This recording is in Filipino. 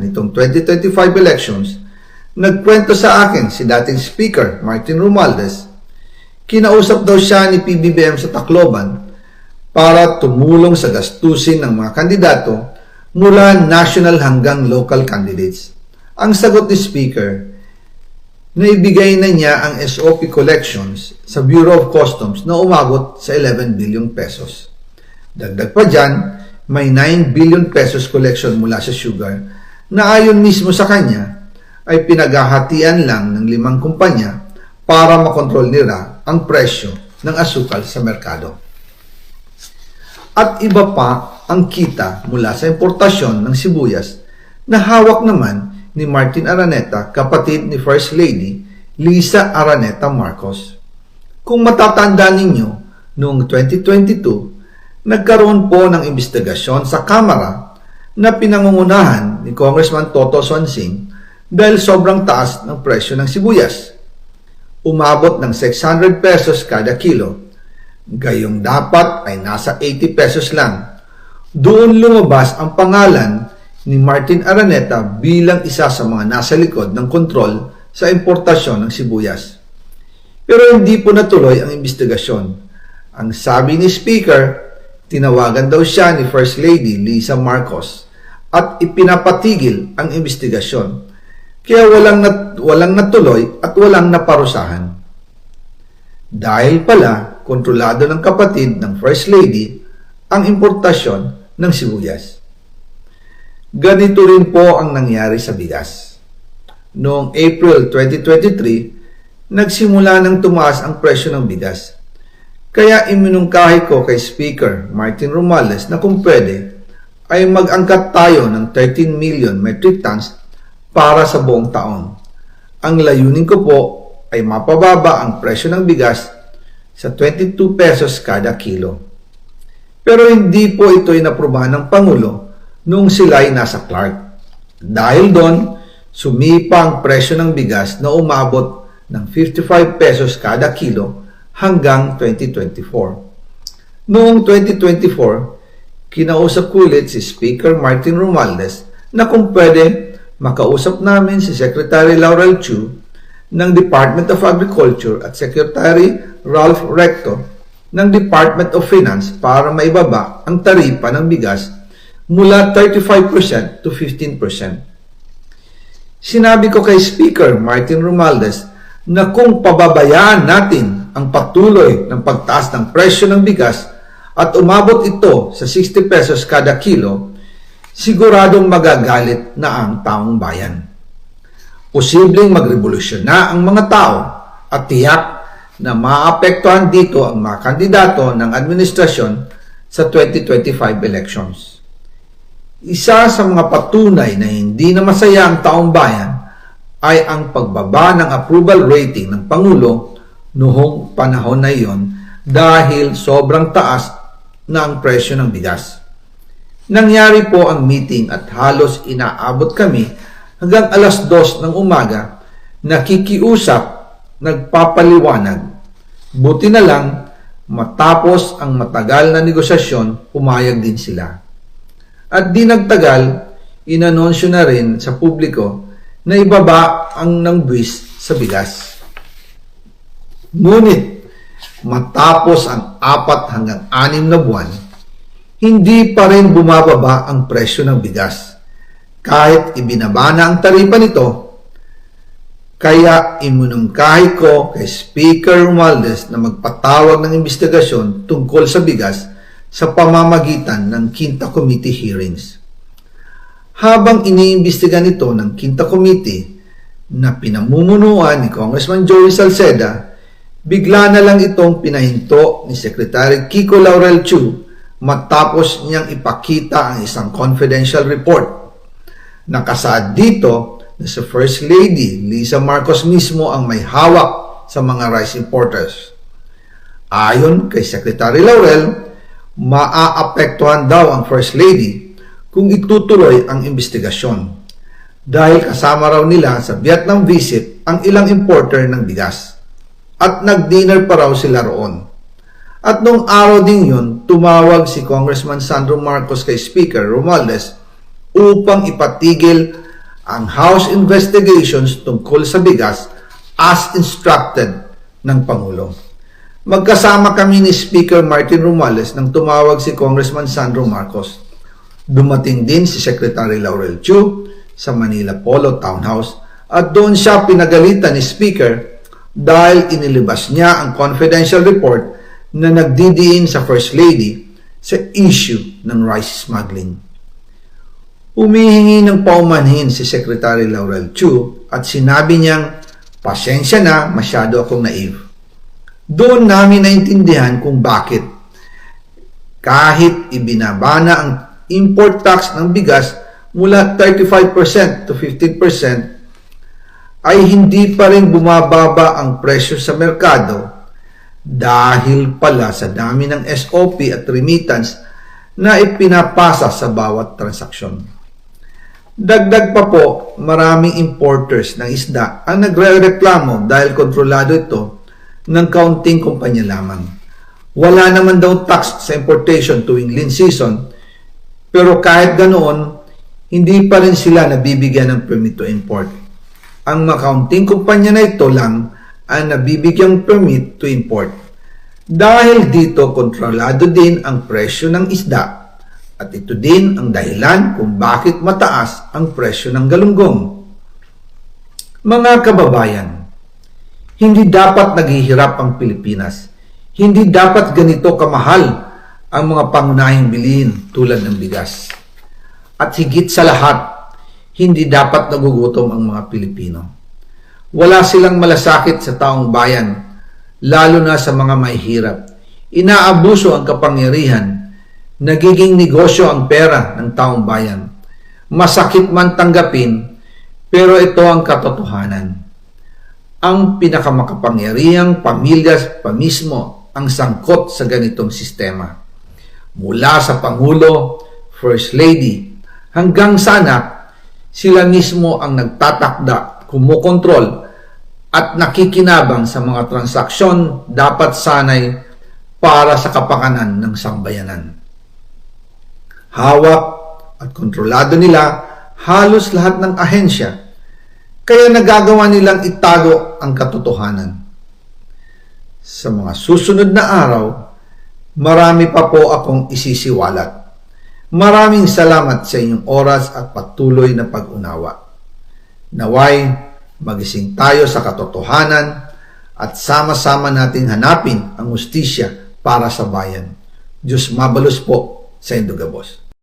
nitong 2025 elections, nagkwento sa akin si dating Speaker Martin Romualdez, kinausap daw siya ni PBBM sa Tacloban para tumulong sa gastusin ng mga kandidato mula national hanggang local candidates. Ang sagot ni Speaker, naibigay na niya ang SOP collections sa Bureau of Customs na umabot sa 11 billion pesos. Dagdag pa dyan, may 9 billion pesos collection mula sa sugar na ayon mismo sa kanya ay pinaghahatian lang ng 5 kumpanya para makontrol nila ang presyo ng asukal sa merkado. At iba pa ang kita mula sa importasyon ng sibuyas na hawak naman ni Martin Araneta, kapatid ni First Lady Lisa Araneta Marcos. Kung matatandaan ninyo, noong 2022, nagkaroon po ng investigasyon sa Kamara na pinangungunahan ni Congressman Toto Swansing dahil sobrang taas ng presyo ng sibuyas. Umabot ng 600 pesos kada kilo. Gayong dapat ay nasa 80 pesos lang. Doon lumabas ang pangalan ni Martin Araneta bilang isa sa mga nasa likod ng kontrol sa importasyon ng sibuyas. Pero hindi po natuloy ang investigasyon. Ang sabi ni Speaker, tinawagan daw siya ni First Lady Lisa Marcos at ipinapatigil ang investigasyon. Kaya walang natuloy at walang naparusahan. Dahil pala, kontrolado ng kapatid ng First Lady ang importasyon ng sibuyas. Ganito rin po ang nangyari sa bigas. Noong April 2023, nagsimula nang tumaas ang presyo ng bigas. Kaya iminungkahi ko kay Speaker Martin Romualdez na kung pwede ay mag-angkat tayo ng 13 million metric tons para sa buong taon. Ang layunin ko po ay mapababa ang presyo ng bigas sa 22 pesos kada kilo. Pero hindi po ito inaprubahan ng Pangulo noong sila ay nasa Clark. Dahil doon, sumipa ang presyo ng bigas na umabot ng 55 pesos kada kilo hanggang 2024. Noong 2024, kinausap ko ulit si Speaker Martin Romualdez na kung pwede makausap namin si Secretary Laurel Chu ng Department of Agriculture at Secretary Ralph Recto ng Department of Finance para maibaba ang taripa ng bigas mula 35% to 15%. Sinabi ko kay Speaker Martin Romualdez na kung pababayaan natin ang patuloy ng pagtaas ng presyo ng bigas at umabot ito sa 60 pesos kada kilo, siguradong magagalit na ang taong bayan. Posibleng magrevolusyon na ang mga tao at tiyak na maapektuhan dito ang mga kandidato ng administrasyon sa 2025 elections. Isa sa mga patunay na hindi na masaya ang taong bayan ay ang pagbaba ng approval rating ng Pangulo noong panahon na iyon dahil sobrang taas na ang presyo ng bigas. Nangyari po ang meeting at halos inaabot kami hanggang alas 2 ng umaga, nakikiusap, nagpapaliwanag. Buti na lang, matapos ang matagal na negosasyon, pumayag din sila. At di nagtagal, inanunsyo na rin sa publiko na ibaba ang ng buwis sa bigas. Ngunit, matapos ang 4 hanggang 6 na buwan, hindi pa rin bumababa ang presyo ng bigas. Kahit ibinaba na ang taripa nito, kaya iminungkahi ko kay Speaker Romualdez na magpatawag ng investigasyon tungkol sa bigas sa pamamagitan ng Quinta Committee hearings. Habang iniimbestiga nito ng Quinta Committee na pinamumunuan ni Congressman Joey Salceda, bigla na lang itong pinahinto ni Secretary Kiko Laurel Chu matapos niyang ipakita ang isang confidential report. Nakasaad dito na si First Lady Lisa Marcos mismo ang may hawak sa mga rice importers. Ayon kay Secretary Laurel, maaapektuhan daw ang First Lady kung itutuloy ang investigasyon dahil kasama raw nila sa Vietnam visit ang ilang importer ng bigas at nag-dinner pa raw sila roon. At nung araw din yun, tumawag si Congressman Sandro Marcos kay Speaker Romualdez upang ipatigil ang House investigations tungkol sa bigas as instructed ng Pangulo. Magkasama kami ni Speaker Martin Romualdez nang tumawag si Congressman Sandro Marcos. Dumating din si Secretary Laurel Chu sa Manila Polo Townhouse at doon siya pinagalitan ni Speaker dahil inilabas niya ang confidential report na nagdidiin sa First Lady sa issue ng rice smuggling. Humihingi ng paumanhin si Secretary Laurel Chu at sinabi niyang, pasensya na, masyado akong naive. Doon namin naintindihan kung bakit. Kahit ibinaba na ang import tax ng bigas mula 35% to 15%, ay hindi pa rin bumababa ang presyo sa merkado dahil pala sa dami ng SOP at remittance na ipinapasa sa bawat transaksyon. Dagdag pa po, maraming importers ng isda ang nagre-reklamo dahil kontrolado ito ng kaunting kumpanya lamang. Wala naman daw tax sa importation tuwing lean season, pero kahit ganoon, hindi pa rin sila nabibigyan ng permit to import. Ang makaunting kumpanya na ito lang ang nabibigyang permit to import. Dahil dito, kontrolado din ang presyo ng isda at ito din ang dahilan kung bakit mataas ang presyo ng galunggong. Mga kababayan, hindi dapat naghihirap ang Pilipinas. Hindi dapat ganito kamahal ang mga pangunahing bilihin tulad ng bigas. At higit sa lahat, hindi dapat nagugutom ang mga Pilipino. Wala silang malasakit sa taong bayan, lalo na sa mga mahihirap. Inaabuso ang kapangyarihan, nagiging negosyo ang pera ng taong bayan. Masakit man tanggapin, pero ito ang katotohanan. Ang pinakamakapangyarihang pamilya pa mismo ang sangkot sa ganitong sistema. Mula sa Pangulo, First Lady, hanggang sa anak, sila mismo ang nagtatakda, kumukontrol, at nakikinabang sa mga transaksyon dapat sanay para sa kapakanan ng sambayanan. Hawak at kontrolado nila halos lahat ng ahensya, kaya nagagawa nilang itago ang katotohanan. Sa mga susunod na araw, marami pa po akong isisiwalat. Maraming salamat sa inyong oras at patuloy na pag-unawa. Naway, magising tayo sa katotohanan at sama-sama nating hanapin ang hustisya para sa bayan. Diyos mabalos po sa Indogabos.